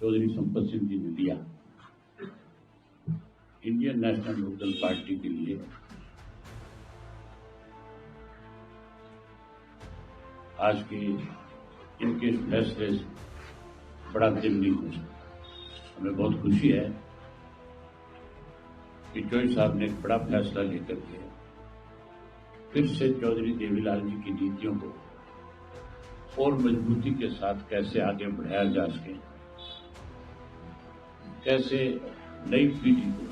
चौधरी संपत सिंह जी ने लिया Indian national Lokdal party के लिए, आज के इनके फैसले से बड़ा दिल नहीं हो सकता। हमें बहुत खुशी है कि चौधरी साहब ने एक बड़ा फैसला लेकर के फिर से चौधरी देवीलाल जी की नीतियों को और मजबूती के साथ कैसे आगे बढ़ाया जा सके, कैसे नई पीढ़ी को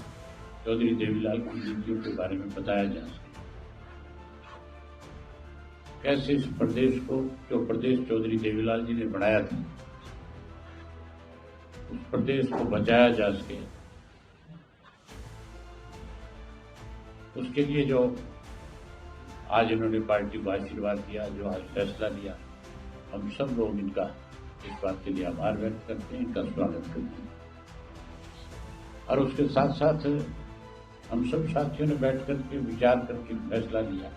चौधरी देवीलाल की नीतियों के बारे में बताया जा सके, कैसे इस प्रदेश को, जो प्रदेश चौधरी देवीलाल जी ने बनाया था, उस प्रदेश को बचाया जा सके। उसके लिए जो आज इन्होंने पार्टी को आशीर्वाद दिया, जो आज फैसला लिया, हम सब लोग इनका इस बात के लिए आभार व्यक्त करते हैं, इनका स्वागत करते हैं। और उसके साथ साथ हम सब साथियों ने बैठ करके विचार करके फैसला लिया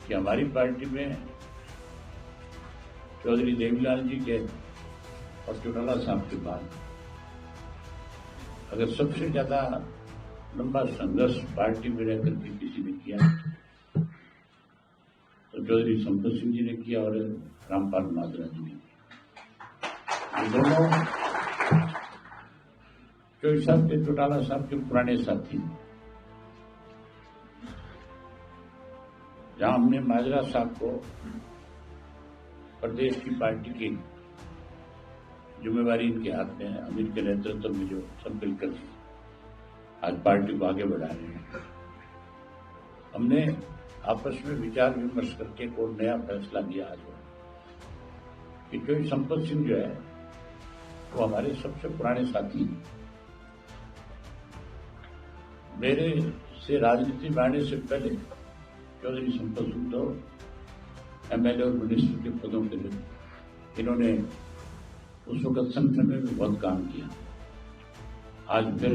कि हमारी पार्टी में चौधरी देवीलाल जी के और चौटाला साहब के बाद अगर सबसे ज्यादा लंबा संघर्ष पार्टी में रहकर के किसी ने किया तो चौधरी संपत सिंह जी ने किया और रामपाल माजरा जी ने किया। ये दोनों चौधरी साहब के, चौटाला साहब के पुराने साथी। जहां हमने माजरा साहब को प्रदेश की पार्टी की जिम्मेवारी इनके हाथ में है, हम इनके नेतृत्व में जो सब मिलकर आज पार्टी को आगे बढ़ा रहे हैं, हमने आपस में विचार विमर्श करके कोई नया फैसला लिया आज कि चौधरी संपत सिंह जो है वो हमारे सबसे पुराने साथी हैं। मेरे से राजनीति में आने से पहले चौधरी संपत सिंह तो एमएलए और मिनिस्टर के पदों के लिए इन्होंने उस वक्त संगठन में भी बहुत काम किया। आज फिर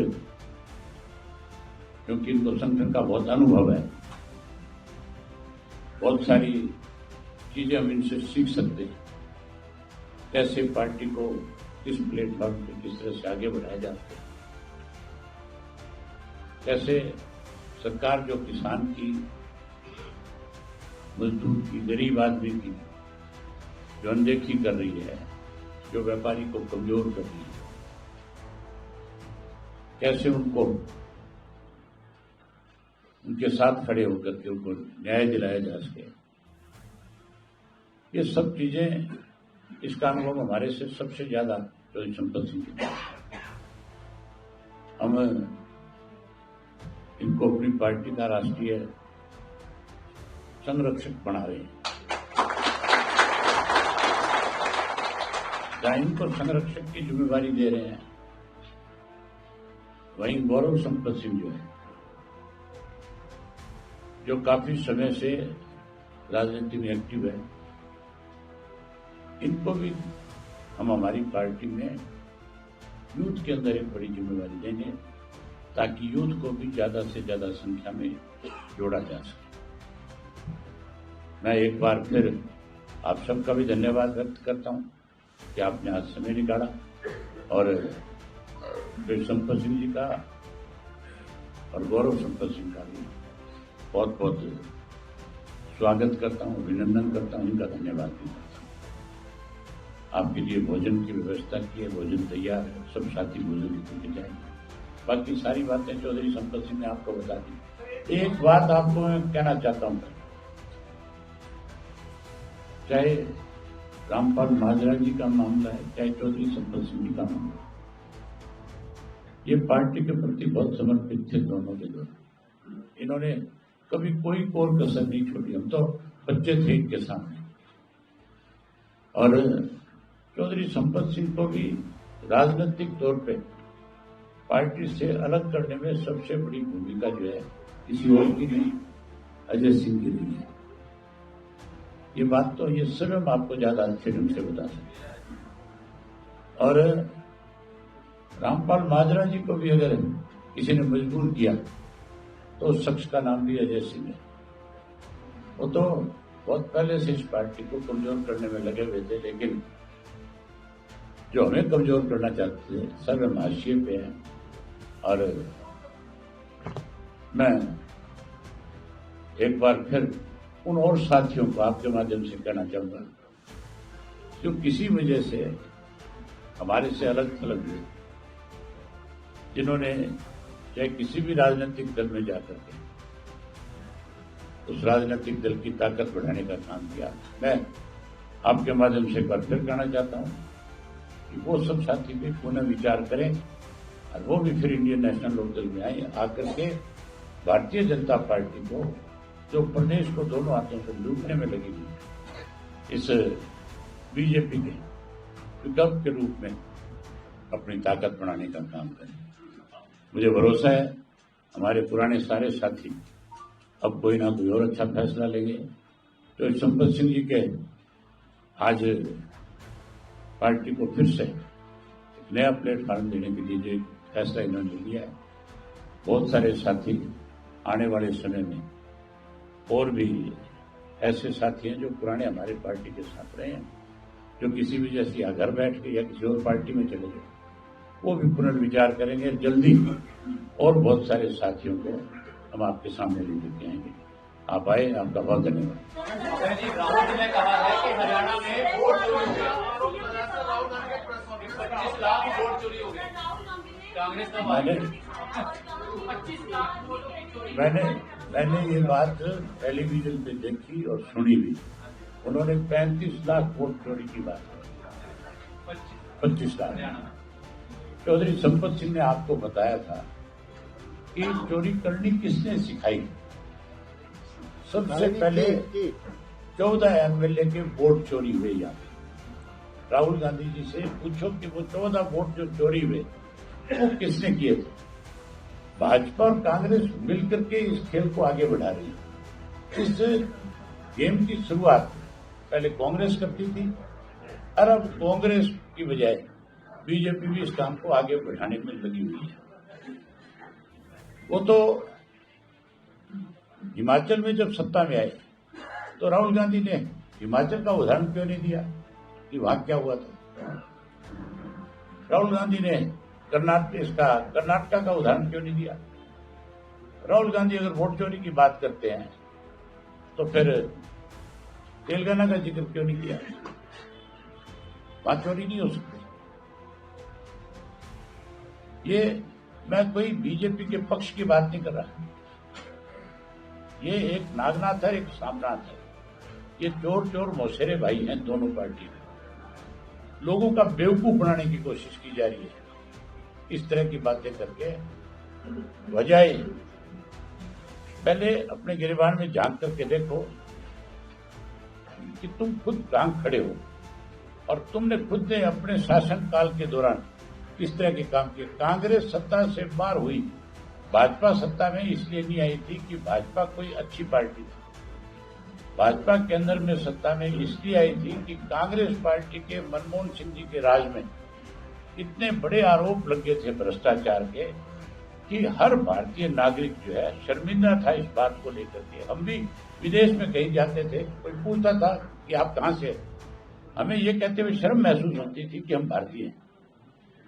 क्योंकि इनको संगठन का बहुत अनुभव है, बहुत सारी चीजें हम इनसे सीख सकते हैं, कैसे पार्टी को किस प्लेटफॉर्म पे किस तरह से आगे बढ़ाया जा सकता है, कैसे सरकार जो किसान की, मजदूर की, गरीब आदमी की जो अनदेखी कर रही है, जो व्यापारी को कमजोर कर रही है, कैसे उनको उनके साथ खड़े होकर के उनको न्याय दिलाया जा सके। ये सब चीजें, इसका अनुभव हमारे से सबसे ज्यादा चौधरी संपत सिंह जी। हम इनको अपनी पार्टी का राष्ट्रीय संरक्षक बना रहे हैं। जहां इनको संरक्षक की जिम्मेवारी दे रहे हैं, वहीं गौरव संपत सिंह जो है, जो काफी समय से राजनीति में एक्टिव है, इनको भी हम हमारी पार्टी में यूथ के अंदर एक बड़ी जिम्मेवारी देंगे ताकि यूथ को भी ज्यादा से ज्यादा संख्या में जोड़ा जा सके। मैं एक बार फिर आप सबका भी धन्यवाद व्यक्त करता हूं कि आपने आज समय निकाला और संपत सिंह जी का और गौरव संपत सिंह का भी बहुत बहुत स्वागत करता हूं, अभिनंदन करता हूं, इनका धन्यवाद भी करता हूं। आपके लिए भोजन की व्यवस्था की है, भोजन तैयार है, सब साथी भोजन करके जाएंगे। बाकी सारी बातें चौधरी संपत सिंह ने आपको बता दी। एक बात आपको मैं कहना चाहता हूं, चाहे रामपाल माजरा जी का मामला है, चाहे चौधरी संपत सिंह जी का मामला, ये पार्टी के प्रति बहुत समर्पित थे दोनों के दोनों। इन्होंने कभी कोई कोर कसर नहीं छोड़ी। हम तो बच्चे थे इनके सामने। और चौधरी संपत सिंह को भी राजनीतिक तौर पे पार्टी से अलग करने में सबसे बड़ी भूमिका जो है किसी और की नहीं, अजय सिंह की रही है। ये बात तो ये स्वयं आपको ज्यादा अच्छे ढंग से बता सकते हैं। और रामपाल माजरा जी को भी अगर किसी ने मजबूर किया तो उस शख्स का नाम भी अजय सिंह है। वो तो बहुत पहले से इस पार्टी को कमजोर करने में लगे हुए थे, लेकिन जो हमें कमजोर करना चाहते थे, सर्वनाशीय पे है। और मैं एक बार फिर उन और साथियों को आपके माध्यम से कहना चाहूंगा जो किसी वजह से हमारे से अलग थलग हुए, जिन्होंने चाहे किसी भी राजनीतिक दल में जाकर के उस राजनीतिक दल की ताकत बढ़ाने का काम किया, मैं आपके माध्यम से एक बार फिर कहना चाहता हूं कि वो सब साथी भी पुनः विचार करें और वो भी फिर इंडियन नेशनल लोकदल में आए, आकर के भारतीय जनता पार्टी को, जो प्रदेश को दोनों हाथों से लूटने में लगी हुई, इस बीजेपी के विकल्प के रूप में अपनी ताकत बढ़ाने का काम करें। मुझे भरोसा है हमारे पुराने सारे साथी अब कोई ना कोई और अच्छा फैसला लेंगे। तो संपत सिंह जी के आज पार्टी को फिर से एक नया प्लेटफॉर्म देने के लिए जो फैसला इन्होंने लिया है, बहुत सारे साथी आने वाले समय में और भी ऐसे साथी हैं जो पुराने हमारे पार्टी के साथ रहे हैं, जो किसी वजह से या घर बैठ के या किसी और पार्टी में चले गए, वो भी पुनर्विचार करेंगे। जल्दी और बहुत सारे साथियों को हम आपके सामने लेके आएंगे। आप आए, आपका बहुत धन्यवाद। राहुल ने कहा है कि हरियाणा में वोट चोरी हुई, 25 लाख वोट चोरी हो गए। कांग्रेस का मैंने ये बात टेलीविजन पे देखी और सुनी भी। उन्होंने 35 लाख वोट चोरी की बात की, 25 लाख। चौधरी संपत सिंह ने आपको बताया था कि चोरी करनी किसने सिखाई। सबसे पहले 14 एमएलए के वोट चोरी हुए यहाँ पे। राहुल गांधी जी से पूछो कि वो 14 वोट जो चोरी हुए वो किसने किए थे। भाजपा और कांग्रेस मिलकर के इस खेल को आगे बढ़ा रही है। इस गेम की शुरुआत पहले कांग्रेस करती थी और अब कांग्रेस की बजाय बीजेपी भी इस काम को आगे बढ़ाने में लगी हुई है। वो तो हिमाचल में जब सत्ता में आए तो राहुल गांधी ने हिमाचल का उदाहरण क्यों नहीं दिया कि वहां क्या हुआ था। राहुल गांधी ने कर्नाटक का उदाहरण क्यों नहीं दिया। राहुल गांधी अगर वोट चोरी की बात करते हैं तो फिर तेलंगाना का जिक्र क्यों नहीं किया। वहां चोरी नहीं हो सकती। ये मैं कोई बीजेपी के पक्ष की बात नहीं कर रहा। ये एक नागनाथ है, एक सामनाथ है। ये चोर चोर मौसेरे भाई हैं दोनों पार्टी में। लोगों का बेवकूफ बनाने की कोशिश की जा रही है इस तरह की बातें करके। बजाय पहले अपने गिरबान में झांक करके देखो कि तुम खुद कहां खड़े हो और तुमने खुद ने अपने शासन काल के दौरान किस तरह के काम किए। कांग्रेस सत्ता से बाहर हुई, भाजपा सत्ता में इसलिए नहीं आई थी कि भाजपा कोई अच्छी पार्टी थी। भाजपा के अंदर में सत्ता में इसलिए आई थी कि कांग्रेस पार्टी के मनमोहन सिंह जी के राज में इतने बड़े आरोप लगे थे भ्रष्टाचार के कि हर भारतीय नागरिक जो है शर्मिंदा था इस बात को लेकर के। हम भी विदेश में कहीं जाते थे, कोई पूछता था कि आप कहां से, हमें ये कहते हुए शर्म महसूस होती थी कि हम भारतीय हैं।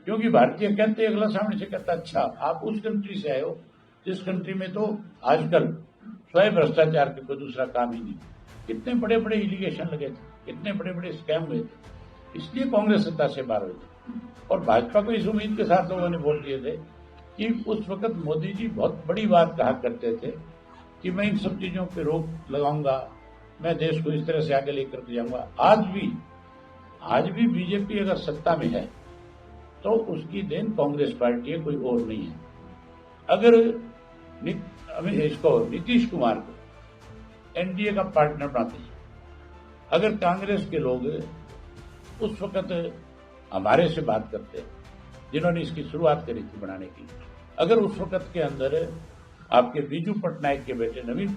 क्योंकि भारतीय कहते अगला सामने से कहता अच्छा आप उस कंट्री से आए हो जिस कंट्री में तो आजकल स्वयं भ्रष्टाचार के कोई दूसरा काम ही नहीं। कितने बड़े बड़े इलिगेशन लगे थे, कितने बड़े बड़े स्कैम हुए थे, इसलिए कांग्रेस सत्ता से बाहर हुई थी। और भाजपा को इस उम्मीद के साथ लोगों ने वोट दिए थे कि उस वक्त मोदी जी बहुत बड़ी बात कहा करते थे कि मैं इन सब चीजों पे रोक लगाऊंगा, मैं देश को इस तरह से आगे लेकर के जाऊंगा। आज भी बीजेपी अगर सत्ता में है तो उसकी देन कांग्रेस पार्टी है, कोई और नहीं है। अगर इसको नीतीश कुमार को एनडीए का पार्टनर बनाते हैं, अगर कांग्रेस के लोग उस वक्त हमारे से बात करते जिन्होंने इसकी शुरुआत करी थी बनाने की, अगर उस वक्त के अंदर आपके बीजू पटनायक के बेटे नवीन